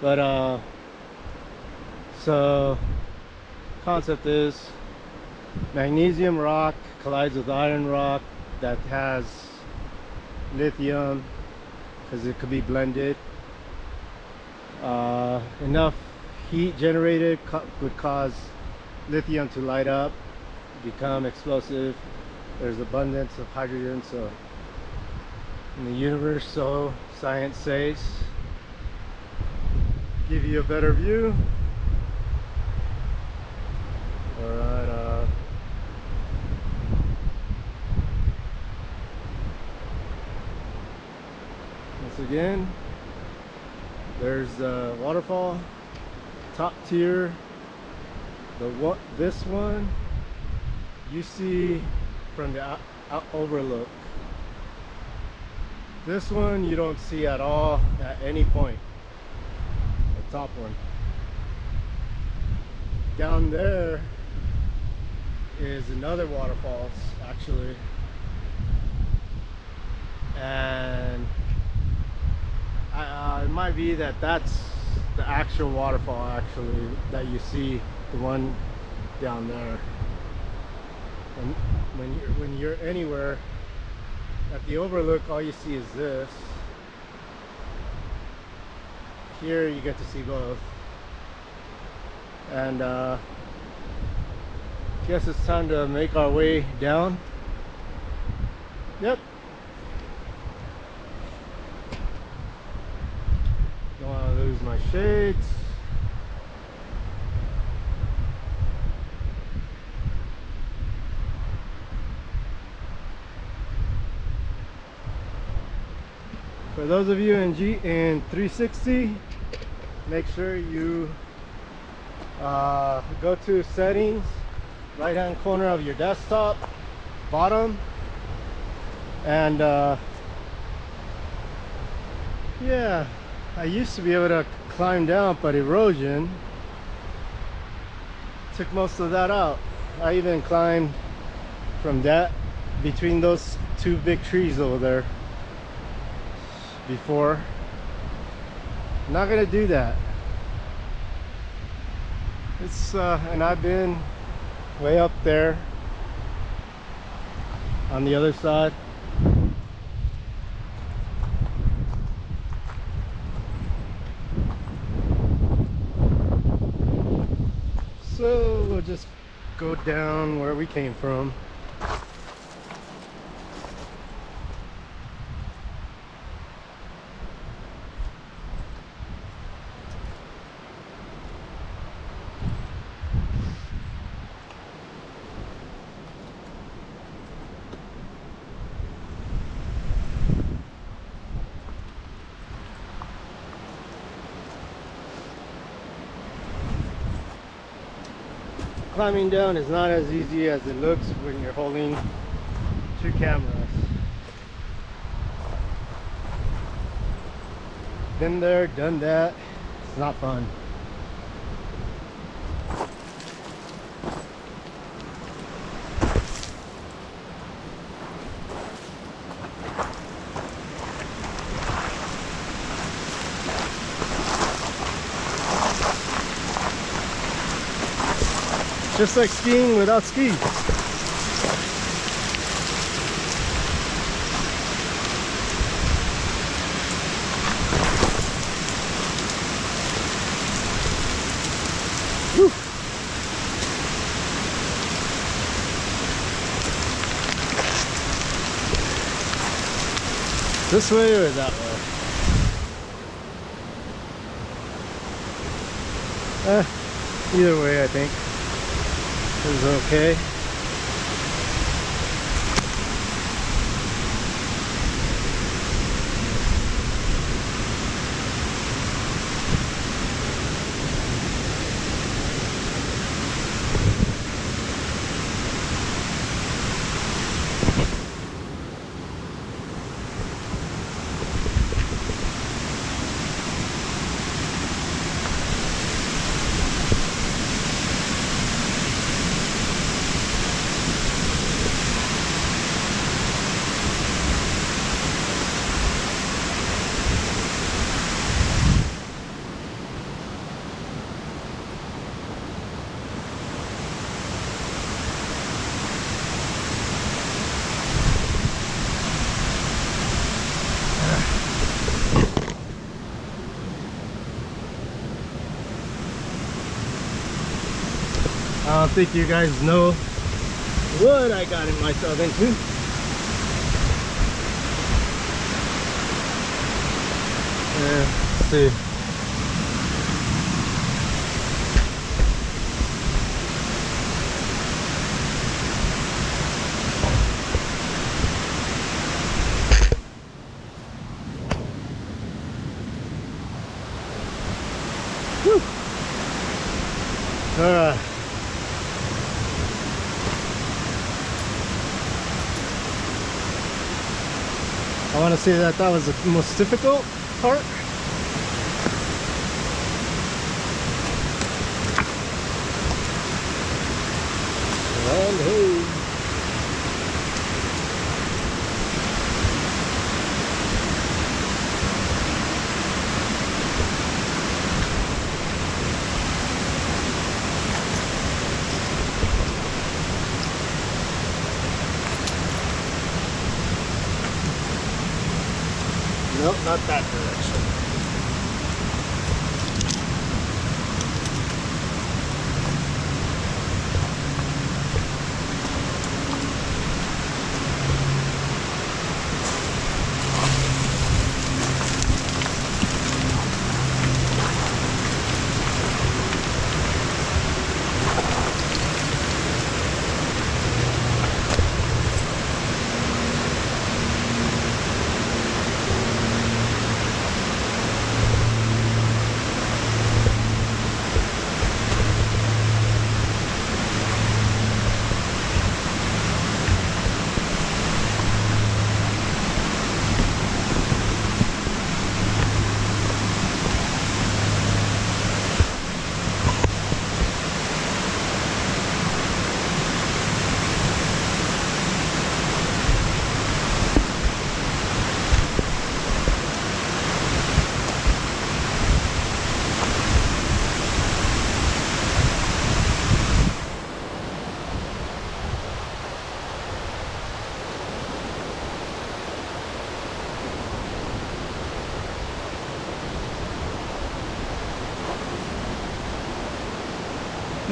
But so concept is magnesium rock collides with iron rock that has lithium, because it could be blended. Enough heat generated would cause lithium to light up, become explosive. There's abundance of hydrogen so in the universe, so science says. Give you a better view. Alright, once again, there's the waterfall, top tier. This one you see from the out overlook. This one you don't see at all at any point. The top one. Down there is another waterfalls actually, and it might be that that's the actual waterfall actually that you see, the one down there. And when you're anywhere at the overlook, all you see is this. Here you get to see both. And guess it's time to make our way down. Yep. Don't want to lose my shades. For those of you in 360, make sure you go to settings, right hand corner of your desktop, bottom, and yeah, I used to be able to climb down, but erosion took most of that out. I even climbed from that, between those two big trees over there before. I'm not gonna do that. It's and I've been way up there on the other side. So we'll just go down where we came from. Climbing down is not as easy as it looks when you're holding two cameras. Been there, done that. It's not fun. Just like skiing without skis. Whew. This way or that way? Either way, I think is okay. I don't think you guys know what I got myself into. Let's see. Whew. I want to say that was the most difficult part. And hey. Nope, not that direction.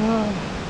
Oh.